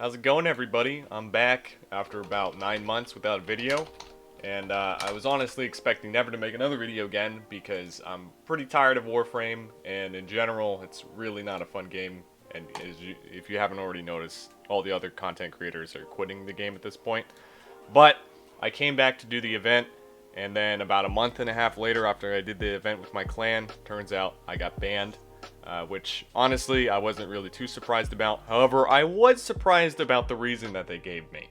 How's it going, everybody? I'm back after about 9 months without a video, and I was honestly expecting never to make another video again because I'm pretty tired of Warframe, and in general, it's really not a fun game, and if you haven't already noticed, all the other content creators are quitting the game at this point. But I came back to do the event, and then about a month and a half later after I did the event with my clan, turns out I got banned. Which, honestly, I wasn't really too surprised about. However, I was surprised about the reason that they gave me.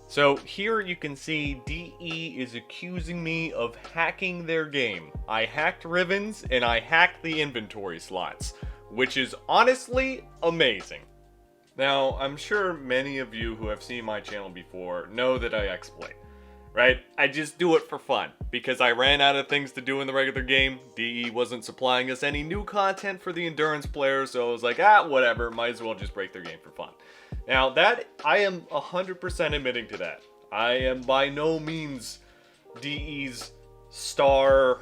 So, here you can see DE is accusing me of hacking their game. I hacked Riven's, and I hacked the inventory slots, which is honestly amazing. Now, I'm sure many of you who have seen my channel before know that I exploit. Right? I just do it for fun, because I ran out of things to do in the regular game. DE wasn't supplying us any new content for the endurance players, so I was like, whatever, might as well just break their game for fun. Now, that, I am 100% admitting to that. I am by no means DE's star,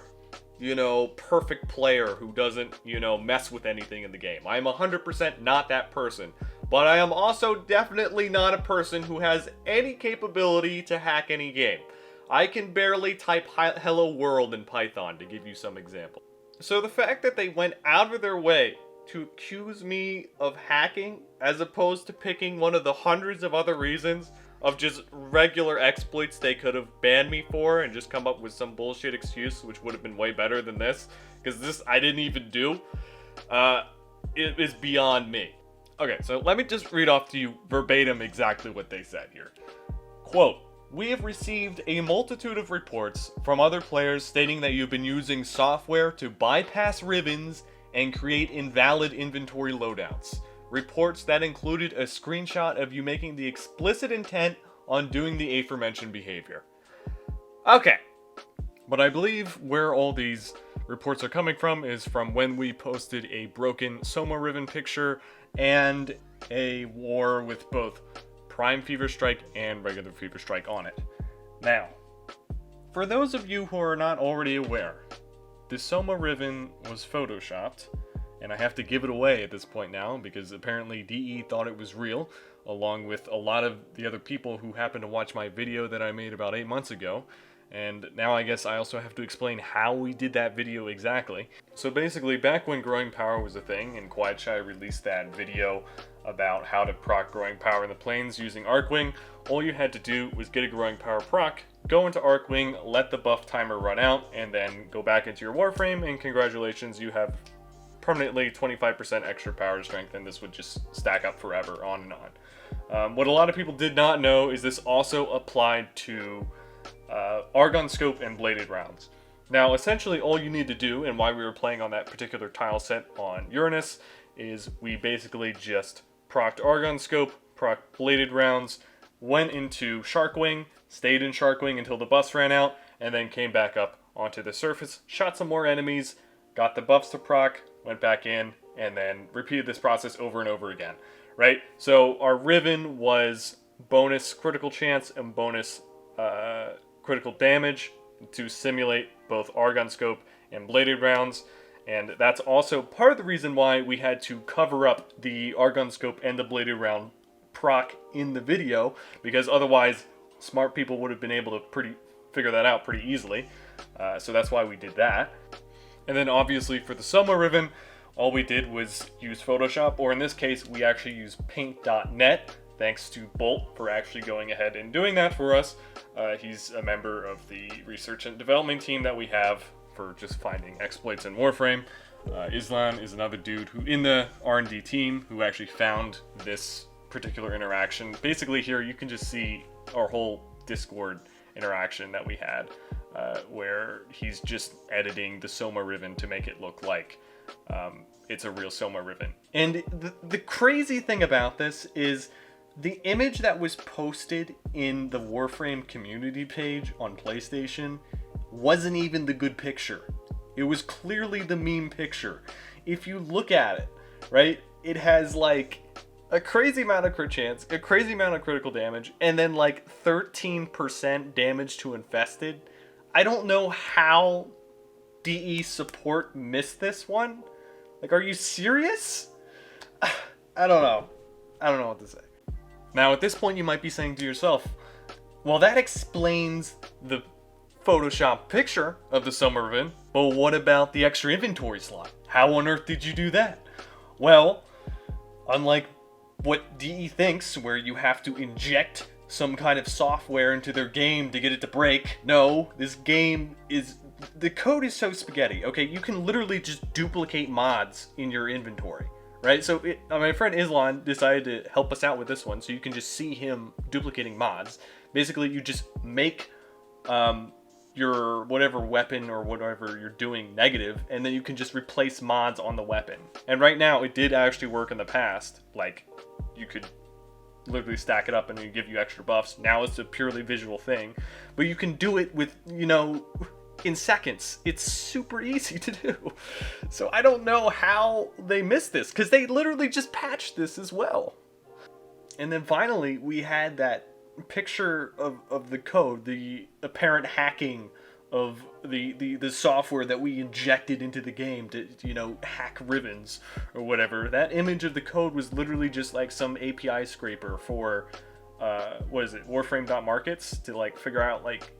perfect player who doesn't, mess with anything in the game. I am 100% not that person. But I am also definitely not a person who has any capability to hack any game. I can barely type hello world in Python, to give you some example. So the fact that they went out of their way to accuse me of hacking, as opposed to picking one of the hundreds of other reasons of just regular exploits they could have banned me for and just come up with some bullshit excuse, which would have been way better than this, because this I didn't even do, it is beyond me. Okay, so let me just read off to you verbatim exactly what they said here. Quote, "We have received a multitude of reports from other players stating that you've been using software to bypass Rivens and create invalid inventory loadouts. Reports that included a screenshot of you making the explicit intent on doing the aforementioned behavior." Okay, but I believe where all these reports are coming from is from when we posted a broken Soma Riven picture and a war with both Prime Fever Strike and regular Fever Strike on it. Now, for those of you who are not already aware, the Soma Riven was photoshopped, and I have to give it away at this point now because apparently DE thought it was real, along with a lot of the other people who happened to watch my video that I made about 8 months ago. And now I guess I also have to explain how we did that video exactly. So basically, back when growing power was a thing, and QuietShy released that video about how to proc growing power in the plains using Arcwing, all you had to do was get a growing power proc, go into Arcwing, let the buff timer run out, and then go back into your Warframe, and congratulations, you have permanently 25% extra power strength, and this would just stack up forever, on and on. What a lot of people did not know is this also applied to Argon Scope and Bladed Rounds. Now, essentially all you need to do, and why we were playing on that particular tile set on Uranus, is we basically just procced Argon Scope, procced Bladed Rounds, went into Sharkwing, stayed in Sharkwing until the buffs ran out, and then came back up onto the surface, shot some more enemies, got the buffs to proc, went back in, and then repeated this process over and over again, right? So our Riven was bonus critical chance and bonus critical damage to simulate both Argon Scope and Bladed Rounds, and that's also part of the reason why we had to cover up the Argon Scope and the Bladed Round proc in the video, because otherwise smart people would have been able to figure that out pretty easily. So that's why we did that. And then obviously for the Soma Riven, all we did was use Photoshop, or in this case we actually used paint.net. Thanks to Bolt for actually going ahead and doing that for us. He's a member of the research and development team that we have for just finding exploits in Warframe. Islan is another dude who in the R&D team who actually found this particular interaction. Basically here you can just see our whole Discord interaction that we had, where he's just editing the Soma Riven to make it look like it's a real Soma Riven. And the crazy thing about this is the image that was posted in the Warframe community page on PlayStation wasn't even the good picture. It was clearly the meme picture. If you look at it, right, it has like a crazy amount of crit chance, a crazy amount of critical damage, and then like 13% damage to infested. I don't know how DE support missed this one. Like, are you serious? I don't know. I don't know what to say. Now, at this point, you might be saying to yourself, well, that explains the Photoshop picture of the Summer Riven, but what about the extra inventory slot? How on earth did you do that? Well, unlike what DE thinks, where you have to inject some kind of software into their game to get it to break, no, this game is... the code is so spaghetti, okay? You can literally just duplicate mods in your inventory, right? So my friend Islan decided to help us out with this one, so you can just see him duplicating mods. Basically, you just make your whatever weapon or whatever you're doing negative, and then you can just replace mods on the weapon. And right now, it did actually work in the past. Like, you could literally stack it up and it give you extra buffs. Now it's a purely visual thing, but you can do it with, you know, in seconds. It's super easy to do. So I don't know how they missed this, because they literally just patched this as well. And then finally, we had that picture of the code, the apparent hacking of the software that we injected into the game to, you know, hack Rivens or whatever. That image of the code was literally just like some API scraper for what is it, Warframe.markets, to like figure out like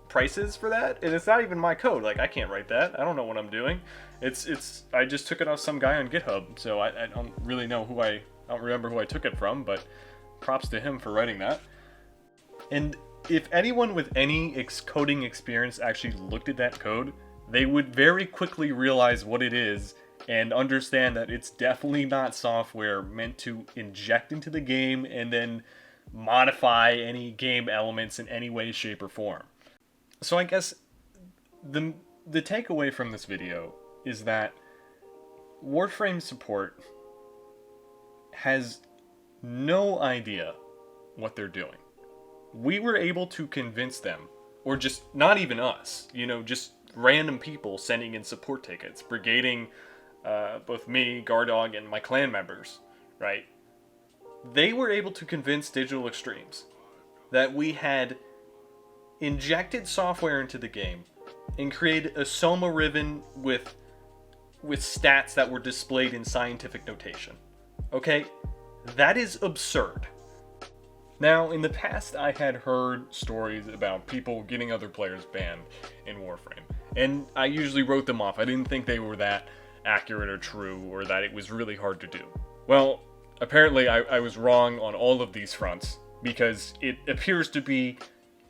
prices for that. And it's not even my code. Like, I can't write that. I don't know what I'm doing. It's I just took it off some guy on GitHub, so I don't really know who I don't remember who I took it from, but props to him for writing that. And if anyone with any coding experience actually looked at that code, they would very quickly realize what it is and understand that it's definitely not software meant to inject into the game and then modify any game elements in any way, shape, or form. So I guess the takeaway from this video is that Warframe support has no idea what they're doing. We were able to convince them, or just not even us, you know, just random people sending in support tickets, brigading both me, Gardog, and my clan members, right? They were able to convince Digital Extremes that we had injected software into the game and created a Soma Riven with stats that were displayed in scientific notation. Okay? That is absurd. Now, in the past, I had heard stories about people getting other players banned in Warframe, and I usually wrote them off. I didn't think they were that accurate or true, or that it was really hard to do. Well, apparently I was wrong on all of these fronts, because it appears to be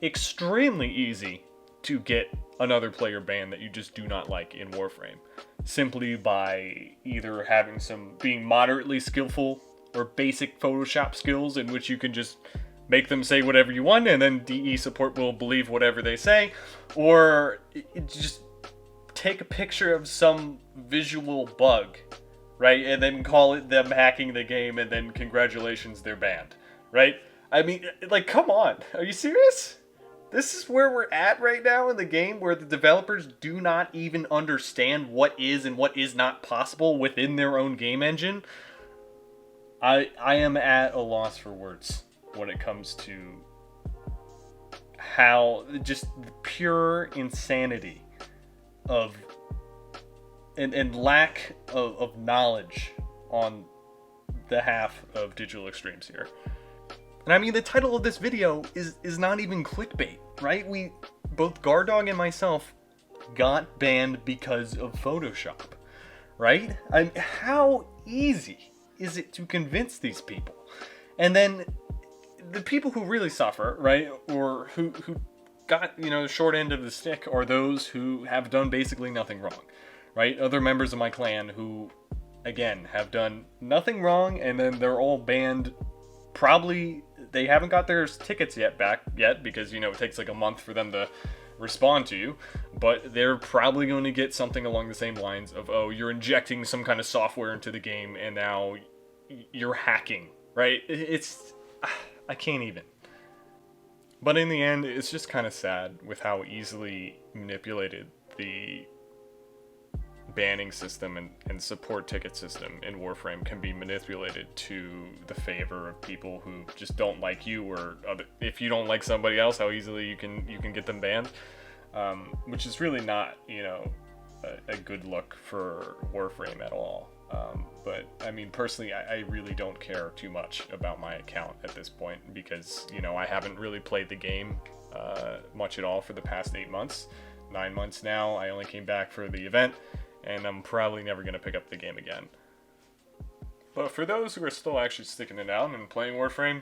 extremely easy to get another player banned that you just do not like in Warframe, simply by either being moderately skillful or basic Photoshop skills, in which you can just make them say whatever you want and then DE support will believe whatever they say, or just take a picture of some visual bug, right, and then call it them hacking the game, and then congratulations, they're banned, right? I mean, like, come on, are you serious? This is where we're at right now in the game, where the developers do not even understand what is and what is not possible within their own game engine. I am at a loss for words when it comes to how just the pure insanity of and lack of knowledge on the half of Digital Extremes here. And I mean, the title of this video is not even clickbait, right? Both Gardog and myself got banned because of Photoshop, right? How easy is it to convince these people? And then the people who really suffer, right, or who got, you know, the short end of the stick, are those who have done basically nothing wrong, right? Other members of my clan who, again, have done nothing wrong, and then they're all banned. Probably they haven't got their tickets back yet, because, you know, it takes like a month for them to respond to you, but they're probably going to get something along the same lines of, oh, you're injecting some kind of software into the game and now you're hacking, right? I can't even. But in the end, it's just kind of sad with how easily manipulated the banning system and support ticket system in Warframe can be manipulated to the favor of people who just don't like you, or if you don't like somebody else, how easily you can get them banned, which is really not, you know, a good look for Warframe at all. But I mean, personally, I really don't care too much about my account at this point because, you know, I haven't really played the game much at all for the past 8 months. 9 months now. I only came back for the event, and I'm probably never going to pick up the game again. But for those who are still actually sticking it out and playing Warframe,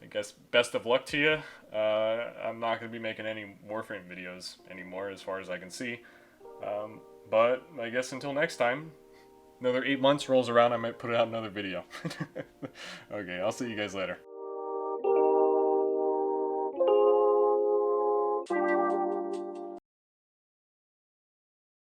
I guess best of luck to you. I'm not going to be making any Warframe videos anymore as far as I can see. But I guess until next time, another 8 months rolls around, I might put out another video. Okay, I'll see you guys later.